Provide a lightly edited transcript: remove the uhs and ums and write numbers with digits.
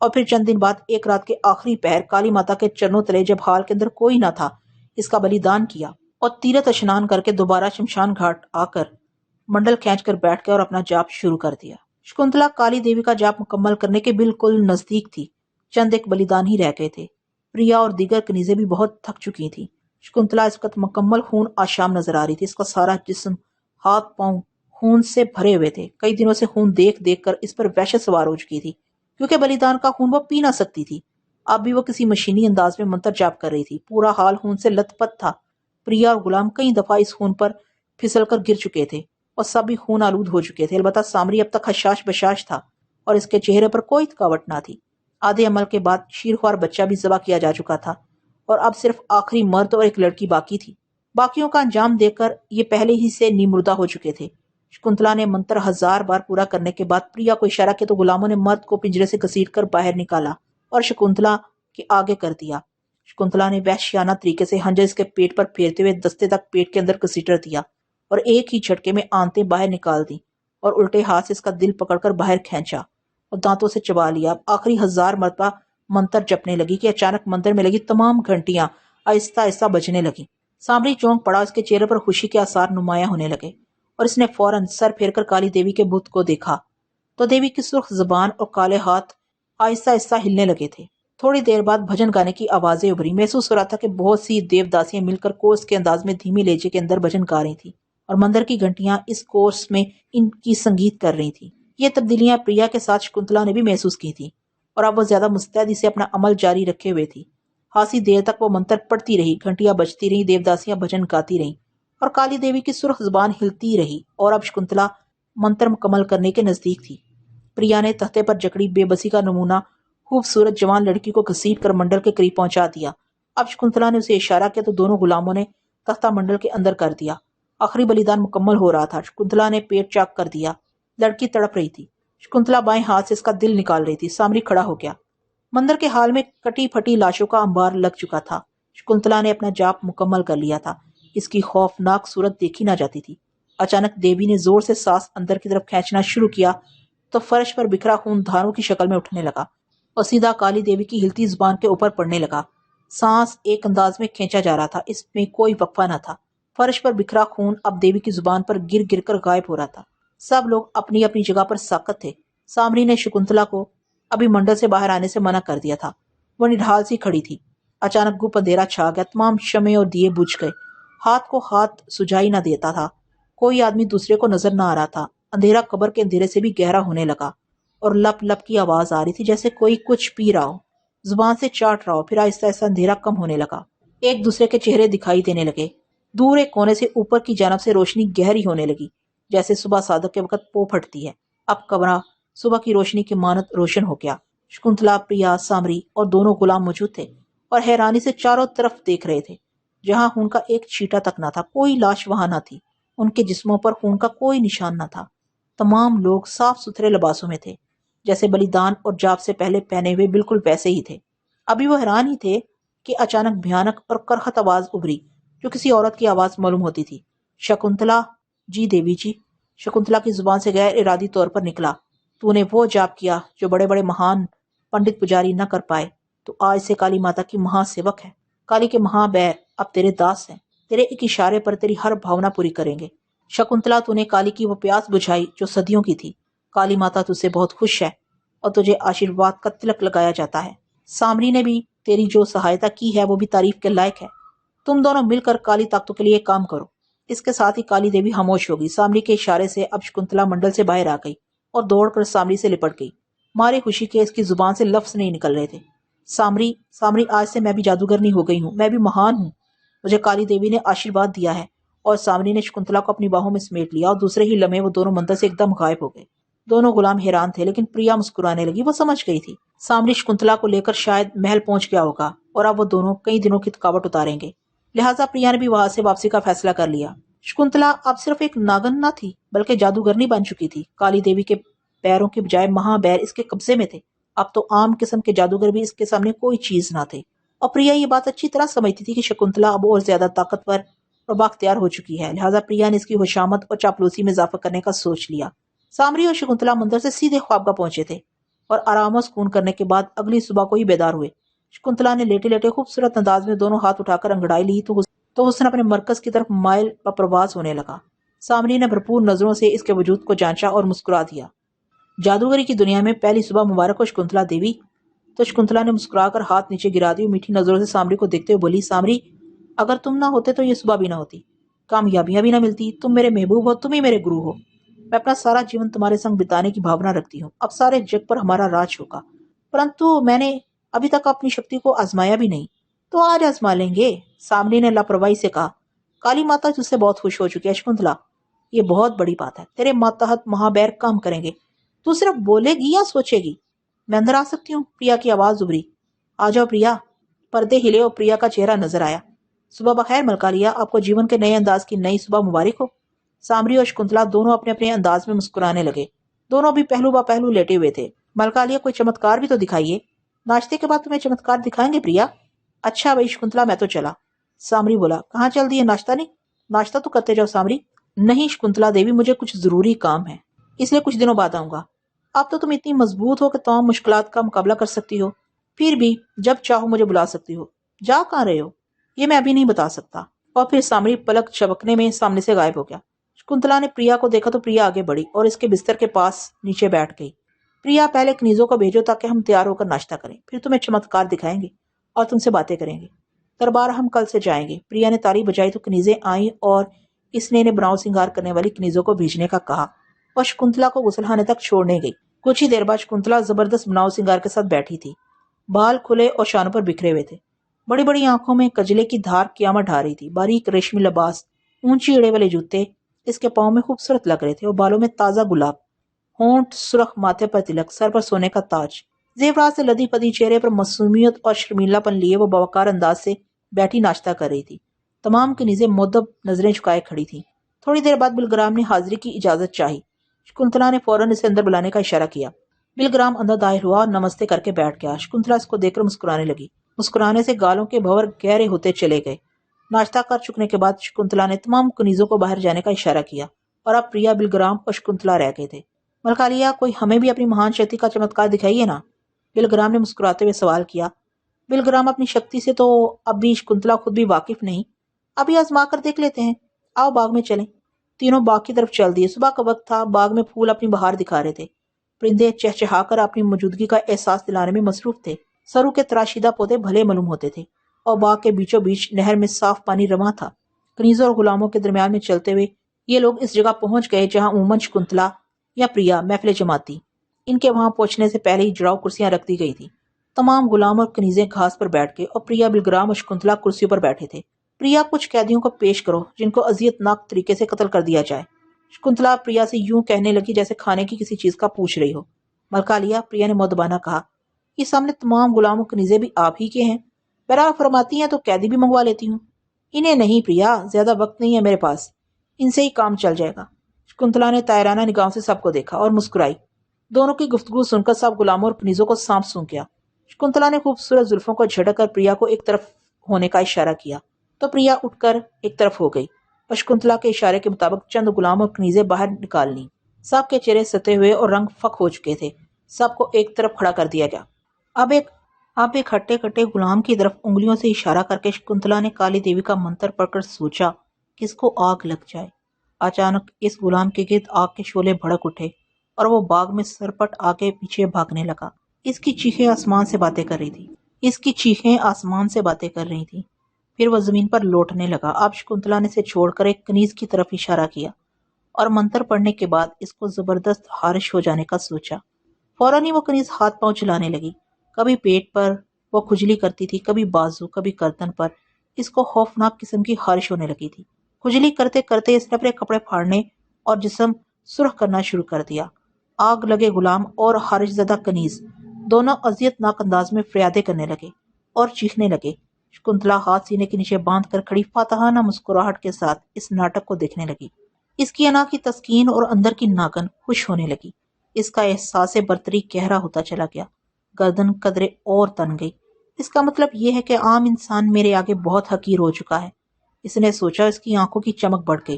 اور پھر چند دن بعد ایک رات کے آخری پہر کالی ماتا کے چرنوں تلے جب ہال کے اندر کوئی نہ تھا اس کا بلیدان کیا اور تیرت اشنان کر کے دوبارہ شمشان گھاٹ آ کر منڈل کھینچ کر بیٹھ گیا اور اپنا جاپ شروع کر دیا۔ شکنتلا کالی دیوی کا جاپ مکمل کرنے کے بالکل نزدیک تھی، چند ایک بلیدان ہی رہ گئے تھے۔ پریا اور دیگر کنیزیں بھی بہت تھک چکی تھیں۔ شکنتلا اس وقت مکمل خون آشام نظر آ رہی تھی، اس کا سارا جسم، ہاتھ پاؤں خون سے بھرے ہوئے تھے۔ کئی دنوں سے خون دیکھ دیکھ کر اس پر وحشت سوار ہو چکی تھی، کیونکہ بلیدان کا خون وہ پی نہ سکتی تھی۔ اب بھی وہ کسی مشینی انداز میں منتر جاپ کر رہی تھی، پورا حال خون سے لت پت تھا۔ پریا اور غلام کئی دفعہ اس خون پر پھسل کر گر چکے تھے اور سب بھی خون آلود ہو چکے تھے، البتہ سامری اب تک حشاش بشاش تھا اور اس کے چہرے پر کوئی تھکاوٹ نہ تھی۔ آدھے عمل کے بعد شیرخوار بچہ بھی ذبح کیا جا چکا تھا اور اب صرف آخری مرد اور ایک لڑکی باقی تھی۔ باقیوں کا انجام دیکھ کر یہ پہلے ہی سے نیمردہ ہو چکے تھے۔ شکنتلا نے منتر 1000 بار پورا کرنے کے بعد پریا کو اشارہ کیا تو غلاموں نے مرد کو پنجرے سے گھسیٹ کر باہر نکالا اور شکنتلا کے آگے کر دیا۔ شکنتلا نے وحشیانہ طریقے سے ہنجر اس کے پیٹ پر پھیرتے ہوئے دستے تک پیٹ کے اندر گھسیٹ دیا اور ایک ہی جھٹکے میں آنتیں باہر نکال دی اور الٹے ہاتھ سے اس کا دل پکڑ کر باہر کھینچا اور دانتوں سے چبا لیا۔ اب آخری 1000 مرتبہ منتر جپنے لگی کہ اچانک مندر میں لگی تمام گھنٹیاں آہستہ آہستہ بجنے لگیں۔ سامری چونک پڑا، اس کے چہرے پر خوشی کے آثار نمایاں ہونے لگے اور اس نے فوراً سر پھیر کر کالی دیوی کے بت کو دیکھا تو دیوی کی سرخ زبان اور کالے ہاتھ آہستہ آہستہ ہلنے لگے تھے۔ تھوڑی دیر بعد بھجن گانے کی آوازیں ابھری، محسوس ہو رہا تھا کہ بہت سی دیو داسیاں مل کر کورس کے انداز میں دھیمی لہجے کے اندر بھجن گا رہی تھیں اور مندر کی گھنٹیاں اس کورس میں ان کی سنگیت کر رہی تھیں۔ یہ تبدیلیاں پریا کے ساتھ شکنتلا نے بھی محسوس کی تھی اور اب وہ زیادہ مستعدی سے اپنا عمل جاری رکھے ہوئے تھی۔ خاصی دیر تک وہ منتر پڑھتی رہی، گھنٹیاں بجتی رہیں، دیوداسیاں بھجن گاتی رہیں اور کالی دیوی کی سرخ زبان ہلتی رہی اور اب شکنتلا منتر مکمل کرنے کے نزدیک تھی۔ پریا نے تختے پر جکڑی بے بسی کا نمونہ خوبصورت جوان لڑکی کو گھسیٹ کر منڈل کے قریب پہنچا دیا۔ اب شکنتلا نے اسے اشارہ کیا تو دونوں غلاموں نے تختہ منڈل کے اندر کر دیا۔ آخری بلیدان مکمل ہو رہا تھا۔ شکنتلا نے پیٹ چاک کر دیا، لڑکی تڑپ رہی تھی۔ شکنتلا بائیں ہاتھ سے اس کا دل نکال رہی تھی۔ سامری کھڑا ہو گیا۔ مندر کے حال میں کٹی پھٹی لاشوں کا انبار لگ چکا تھا۔ شکنتلا نے اپنا جاپ مکمل کر لیا تھا، اس کی خوفناک صورت دیکھی نہ جاتی تھی۔ اچانک دیوی نے زور سے سانس اندر کی طرف کھینچنا شروع کیا تو فرش پر بکھرا خون دھاروں کی شکل میں اٹھنے لگا اور سیدھا کالی دیوی کی ہلتی زبان کے اوپر پڑنے لگا۔ سانس ایک انداز میں کھینچا جا رہا تھا، اس میں کوئی وقفہ نہ تھا۔ فرش پر بکھرا خون اب دیوی کی زبان پر گر گر کر غائب ہو رہا تھا۔ سب لوگ اپنی اپنی جگہ پر ساکت تھے۔ سامری نے شکنتلا کو ابھی منڈل سے باہر آنے سے منع کر دیا تھا، وہ نڈھال سی کھڑی تھی۔ اچانک گپ اندھیرا چھا گیا، تمام شمع اور دیے بجھ گئے، ہاتھ کو ہاتھ سجائی نہ دیتا تھا، کوئی آدمی دوسرے کو نظر نہ آ رہا تھا۔ اندھیرا قبر کے اندھیرے سے بھی گہرا ہونے لگا اور لپ لپ کی آواز آ رہی تھی جیسے کوئی کچھ پی رہا ہو، زبان سے چاٹ رہا ہو۔ پھر آہستہ آہستہ اندھیرا کم ہونے لگا، ایک دوسرے کے چہرے دکھائی دینے لگے۔ دور ایک کونے سے اوپر کی جانب سے روشنی گہری ہونے لگی، جیسے صبح صادق کے وقت پو پھٹتی ہے۔ اب کمرہ صبح کی روشنی کی مانند روشن ہو گیا۔ شکنتلا، پریا، سامری اور دونوں غلام موجود تھے اور حیرانی سے چاروں طرف دیکھ رہے تھے۔ جہاں خون کا ایک چھیٹا تک نہ تھا، کوئی لاش وہاں نہ تھی، ان کے جسموں پر خون کا کوئی نشان نہ تھا۔ تمام لوگ صاف ستھرے لباسوں میں تھے، جیسے بلیدان اور جاپ سے پہلے پہنے ہوئے بالکل ویسے ہی تھے۔ ابھی وہ حیران ہی تھے کہ اچانک بھیانک اور کرخت آواز ابھری جو کسی عورت کی آواز معلوم ہوتی تھی۔ شکنتلا، جی دیوی جی۔ شکنتلا کی زبان سے غیر ارادی طور پر نکلا، تو نے وہ جاپ کیا جو بڑے بڑے مہان پنڈت پجاری نہ کر پائے، تو آج سے کالی ماتا کی مہا سیوک ہے۔ کالی کے مہا بیر اب تیرے داس ہیں، تیرے ایک اشارے پر تیری ہر بھاونا پوری کریں گے۔ شکنتلا، تو نے کالی کی وہ پیاس بجھائی جو صدیوں کی تھی۔ کالی ماتا تجھ سے بہت خوش ہے اور تجھے آشیرواد کا تلک لگایا جاتا ہے۔ سامری نے بھی تیری جو سہایتا کی ہے وہ بھی تعریف کے لائق ہے۔ تم دونوں مل کر کالی طاقتوں کے لیے کام کرو۔ اس کے ساتھ ہی کالی دیوی خاموش ہوگی۔ سامری کے اشارے سے اب شکنتلا منڈل سے باہر آ گئی اور دوڑ کر سامری سے لپٹ گئی۔ مارے خوشی کے اس کی زبان سے لفظ نہیں نکل رہے تھے۔ سامری، سامری، آج سے میں بھی جادوگرنی ہو گئی ہوں، میں بھی مہان ہوں، مجھے کالی دیوی نے آشیرواد دیا ہے۔ اور سامری نے شکنتلا کو اپنی باہوں میں سمیٹ لیا اور دوسرے ہی لمحے وہ دونوں منتر سے ایک دم غائب ہو گئے۔ دونوں غلام حیران تھے، لیکن پریا مسکرانے لگی، وہ سمجھ گئی تھی سامری شکنتلا کو لے کر شاید محل پہنچ گیا ہوگا اور اب وہ دونوں کئی دنوں کی تھکاوٹ اتاریں گے، لہٰذا پریا نے بھی وہاں سے واپسی کا فیصلہ کر لیا۔ شکنتلا اب صرف ایک ناگن نہ تھی بلکہ جادوگرنی بن چکی تھی۔ کالی دیوی کے پیروں کے بجائے مہا بیر اس کے قبضے میں تھے۔ اب تو عام قسم کے جادوگر بھی اس کے سامنے کوئی چیز نہ تھے، اور پریا یہ بات اچھی طرح سمجھتی تھی کہ شکنتلا اب اور زیادہ طاقتور اور بااختیار ہو چکی ہے، لہٰذا پریا نے اس کی ہوشامد اور چاپلوسی میں اضافہ کرنے کا سوچ لیا۔ سامری اور شکنتلا مندر سے سیدھے خوابگاہ پہنچے تھے اور آرام و سکون کرنے کے بعد اگلی صبح کو ہی بیدار ہوئے۔ شکنتلا نے لیٹے لیٹے خوبصورت انداز میں دونوں ہاتھ اٹھا کر انگڑائی لی تو حسن اپنے مرکز کی طرف مائل پرواز ہونے لگا۔ سامری نے بھرپور نظروں سے اس کے وجود کو جانچا اور مسکرا دیا۔ جادوگری کی دنیا میں پہلی صبح مبارک ہو شکنتلا دیوی۔ تو شکنتلا نے مسکرا کر ہاتھ نیچے گرا دی اور میٹھی نظروں سے سامری کو دیکھتے ہوئے بولی، سامری، اگر تم نہ ہوتے تو یہ صبح بھی نہ ہوتی، کامیابیاں بھی نہ ملتی۔ تم میرے محبوب ہو، تم ہی میرے گرو ہو۔ میں اپنا سارا جیون تمہارے سنگ بتانے کی بھاونا رکھتی ہوں۔ اب سارے جگ پر ہمارا راج ہوگا، پرنتو میں نے ابھی تک اپنی شکتی کو آزمایا بھی نہیں، تو آج آزما لیں گے۔ سامری نے لاپرواہی سے کہا، کالی ماتا تجھ سے بہت خوش ہو چکی ہے شکنتلا، یہ بہت بڑی بات ہے۔ تیرے ماتحت مہابیر کام کریں گے۔ تو صرف بولے گی یا سوچے گی؟ میں اندر آ سکتی ہوں؟ پریا کی آواز ابھری۔ آ جاؤ پریا۔ پردے ہلے اور پریا کا چہرہ نظر آیا۔ صبح بخیر ملکالیا، آپ کو جیون کے نئے انداز کی نئی صبح مبارک ہو۔ سامری اور شکنتلا دونوں اپنے اپنے انداز میں مسکرانے لگے۔ دونوں بھی پہلو با پہلو لیٹے ہوئے تھے۔ ملکالیا، کوئی چمتکار بھی تو دکھائیے۔ ناشتے کے بعد تمہیں چمتکار دکھائیں گے پریا۔ اچھا بھائی شکنتلا، میں تو چلا۔ سامری بولا، کہاں چل دی ہے؟ ناشتہ نہیں؟ ناشتہ تو کرتے جاؤ سامری۔ نہیں شکنتلا دیوی، مجھے کچھ ضروری کام ہے، اس لیے کچھ دنوں بعد آؤں گا۔ اب تو تم اتنی مضبوط ہو کہ تمام مشکلات کا مقابلہ کر سکتی ہو، پھر بھی جب چاہو مجھے بلا سکتی ہو۔ جا کہاں رہے ہو یہ میں ابھی نہیں بتا سکتا۔ اور پھر سامری پلک جھپکنے میں سامنے سے غائب ہو گیا۔ شکنتلا نے پریا کو دیکھا تو پریا آگے بڑھی اور اس کے بستر کے پاس نیچے بیٹھ گئی۔ پریا، پہلے کنیزوں کو بھیجو تاکہ ہم تیار ہو کر ناشتہ کریں، پھر تمہیں چمتکار دکھائیں گے اور تم سے باتیں کریں گے۔ دربار ہم کل سے جائیں گے۔ پریا نے تالی بجائی تو کنیزیں آئیں اور اس نے بناؤ سنگار کرنے والی کنیزوں کو بھیجنے کا کہا اور شکنتلا کو غسلخانے تک چھوڑنے گئی۔ کچھ ہی دیر بعد شکنتلا زبردست بناؤ سنگار کے ساتھ بیٹھی تھی۔ بال کھلے اور شانوں پر بکھرے ہوئے تھے۔ بڑی بڑی آنکھوں میں کجلے کی دھار قیامت ڈھا رہی تھی۔ باریک ریشمی لباس، اونچی اڑے والے جوتے اس کے پاؤں میں خوبصورت لگ رہے تھے اور بالوں میں تازہ گلاب، ہونٹ سرخ، ماتھے پر تلک، سر پر سونے کا تاج، زیورات سے لدی پدی، چہرے پر معصومیت اور شرمیلا پن لیے وہ باوقار انداز سے بیٹھی ناشتہ کر رہی تھی۔ تمام کنیزیں مؤدب نظریں جھکائے کھڑی تھیں۔ تھوڑی دیر بعد بلگرام نے حاضری کی اجازت چاہی۔ شکنتلا نے فوراً اسے اندر بلانے کا اشارہ کیا۔ بلگرام اندر داخل ہوا اور نمستے کر کے بیٹھ گیا۔ شکنتلا اس کو دیکھ کر مسکرانے لگی۔ مسکرانے سے گالوں کے بھور گہرے ہوتے چلے گئے۔ ناشتہ کر چکنے کے بعد شکنتلا نے تمام کنیزوں کو باہر جانے کا اشارہ کیا اور اب پریا، بلگرام اور شکنتلا رہ گئے تھے۔ ملکالیا، کوئی ہمیں بھی اپنی مہان شکتی کا چمتکار دکھائیے نا، بلگرام نے مسکراتے ہوئے سوال کیا۔ بلگرام، اپنی شکتی سے تو اب بھی شکنتلا خود بھی واقف نہیں، ابھی آزما کر دیکھ لیتے ہیں۔ آؤ باغ میں چلیں۔ تینوں باغ کی طرف چل دیے۔ صبح کا وقت تھا، باغ میں پھول اپنی بہار دکھا رہے تھے۔ پرندے چہچہا کر اپنی موجودگی کا احساس دلانے میں مصروف تھے۔ سرو کے تراشیدہ پودے بھلے معلوم ہوتے تھے اور باغ کے بیچوں بیچ نہر میں صاف پانی رواں تھا۔ کنیزوں اور غلاموں کے درمیان میں چلتے ہوئے یہ لوگ اس جگہ پہنچ گئے جہاں عموماً شکنتلا یا پریا محفل جماتی۔ ان کے وہاں پہنچنے سے پہلے ہی جڑاؤ کرسیاں رکھ دی گئی تھی۔ تمام غلام اور کنیزیں گھاس پر بیٹھ گئے اور پریا، بلگرام اور شکنتلا کرسیوں پر بیٹھے تھے۔ پریا، کچھ قیدیوں کو پیش کرو جن کو اذیت ناک طریقے سے قتل کر دیا جائے۔ شکنتلا پریا سے یوں کہنے لگی جیسے کھانے کی کسی چیز کا پوچھ رہی ہو۔ ملکالیا، پریا نے مؤدبانہ کہا، یہ سامنے تمام غلام و کنیزیں بھی آپ ہی کے ہیں، برا فرماتی ہیں تو قیدی بھی منگوا لیتی ہوں۔ انہیں نہیں پریا، زیادہ وقت نہیں ہے میرے پاس، ان سے ہی کام چل جائے گا۔ شکنتلا نے طائرانہ نگاہوں سے سب کو دیکھا اور مسکرائی۔ دونوں کی گفتگو سن کر سب غلاموں اور کنیزوں کو سانپ سونک گیا۔ شکنتلا نے خوبصورت زلفوں کو جھٹک کر پریا کو ایک طرف ہونے کا اشارہ کیا تو پریا اٹھ کر ایک طرف ہو گئی اور شکنتلا کے اشارے کے مطابق چند غلام اور کنیزیں باہر نکال لیں۔ سب کے چہرے ستے ہوئے اور رنگ فک ہو چکے تھے۔ سب کو ایک طرف کھڑا کر دیا گیا۔ اب ایک ہٹے کٹے غلام کی طرف انگلیوں سے اشارہ کر کے شکنتلا نے کالی دیوی کا منتر پڑھ کر سوچا کہ اس کو آگ لگ جائے۔ اچانک اس غلام کے گرد آگ کے شعلے بھڑک اٹھے اور وہ باغ میں سرپٹ آگے پیچھے بھاگنے لگا۔ اس کی چیخیں آسمان سے باتیں کر رہی تھی۔ پھر وہ زمین پر لوٹنے لگا۔ اب شکنتلا نے اسے چھوڑ کر ایک کنیز کی طرف اشارہ کیا اور منتر پڑھنے کے بعد اس کو زبردست خارش ہو جانے کا سوچا۔ فوراً ہی وہ کنیز ہاتھ پاؤں چلانے لگی۔ کبھی پیٹ پر وہ کھجلی کرتی تھی، کبھی بازو، کبھی گردن پر۔ اس کو خوفناک قسم کی خارش ہونے لگی تھی۔ کھجلی کرتے کرتے اس نے اپنے کپڑے پھاڑنے اور جسم سرخ کرنا شروع کر دیا۔ آگ لگے غلام اور خارش زدہ کنیز دونوں اذیت ناک انداز میں فریادیں کرنے لگے اور چیخنے لگے۔ شکنتلا ہاتھ سینے کے نیچے باندھ کر کھڑی فاتحانہ مسکراہٹ کے ساتھ اس ناٹک کو دیکھنے لگی۔ اس کی انا کی تسکین اور اندر کی ناگن خوش ہونے لگی۔ اس کا احساس برتری گہرا ہوتا چلا گیا۔ گردن قدرے اور تن گئی۔ اس کا مطلب یہ ہے کہ عام انسان میرے آگے بہت حقیر ہو چکا ہے۔ اس نے سوچا۔ اس کی آنکھوں کی چمک بڑھ گئی۔